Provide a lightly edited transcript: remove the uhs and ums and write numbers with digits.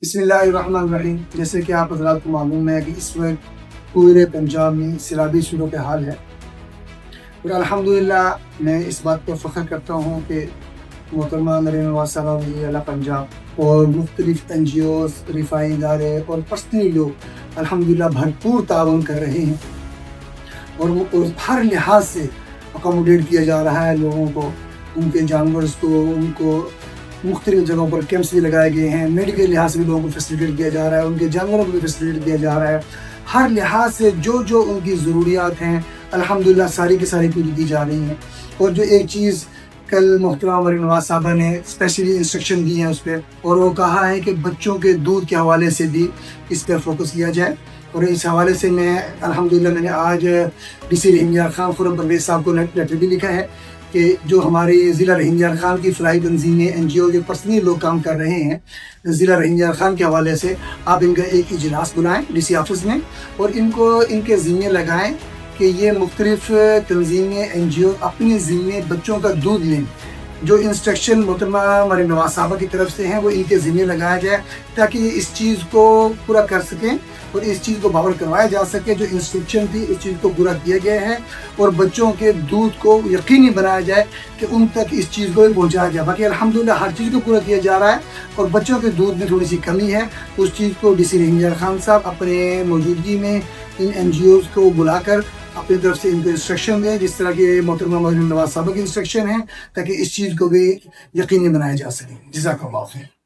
بسم اللہ الرحمن الرحیم۔ جیسے کہ آپ حضرات کو معلوم ہے کہ اس وقت پورے پنجاب میں سیلابی صورت حال ہے، اور الحمدللہ میں اس بات پر فخر کرتا ہوں کہ محترمہ مریم نواز صاحبہ وزیر اعلیٰ پنجاب اور مختلف NGOs، رفائی ادارے اور پرسنلی لوگ الحمدللہ بھرپور تعاون کر رہے ہیں، اور ہر لحاظ سے اکوموڈیٹ کیا جا رہا ہے لوگوں کو، ان کے جانورز کو، ان کو مختلف جگہوں پر کیمپس بھی لگائے گئے ہیں، میڈیکل لحاظ سے بھی لوگوں کو فیسیلیٹیٹ کیا جا رہا ہے، ان کے جانوروں کو بھی فیسیلیٹیٹ کیا جا رہا ہے، ہر لحاظ سے جو ان کی ضروریات ہیں الحمدللہ ساری کی ساری پوری کی جا رہی ہیں۔ اور جو ایک چیز کل محترمہ مریم نواز صاحبہ نے اسپیشلی انسٹرکشن دی ہیں اس پہ، اور وہ کہا ہے کہ بچوں کے دودھ کے حوالے سے بھی اس پر فوکس کیا جائے، اور اس حوالے سے میں الحمدللہ میں نے آج DC رحیم یار خان خرم پرویز صاحب کو لیٹر بھی لکھا ہے کہ جو ہماری ضلع رحیم یار خان کی فلاحی تنظیمیں NGO کے پرسنلی لوگ کام کر رہے ہیں، ضلع رحیم یار خان کے حوالے سے آپ ان کا ایک اجلاس بلائیں DC آفس میں، اور ان کے ذمے لگائیں کہ یہ مختلف تنظیمیں NGO اپنے ذمے بچوں کا دودھ لیں۔ جو انسٹرکشن محترمہ مریم نواز صاحبہ کی طرف سے ہیں وہ ان کے ذمے لگایا جائے تاکہ یہ اس چیز کو پورا کر سکیں اور اس چیز کو باور کروایا جا سکے۔ جو انسٹرکشن تھی اس چیز کو پورا کیا گیا ہے، اور بچوں کے دودھ کو یقینی بنایا جائے کہ ان تک اس چیز کو پہنچایا جائے۔ باقی الحمدللہ ہر چیز کو پورا کیا جا رہا ہے، اور بچوں کے دودھ میں تھوڑی سی کمی ہے، اس چیز کو DC رحیم یار خان صاحب اپنے موجودگی میں ان NGOs کو بلا کر اپنی طرف سے ان کو انسٹرکشن دیں، جس طرح کہ محترمہ مریم نواز صاحبہ کی انسٹرکشن ہیں، تاکہ اس چیز کو بھی یقینی بنایا جا سکے۔ جزاک اللہ خیر۔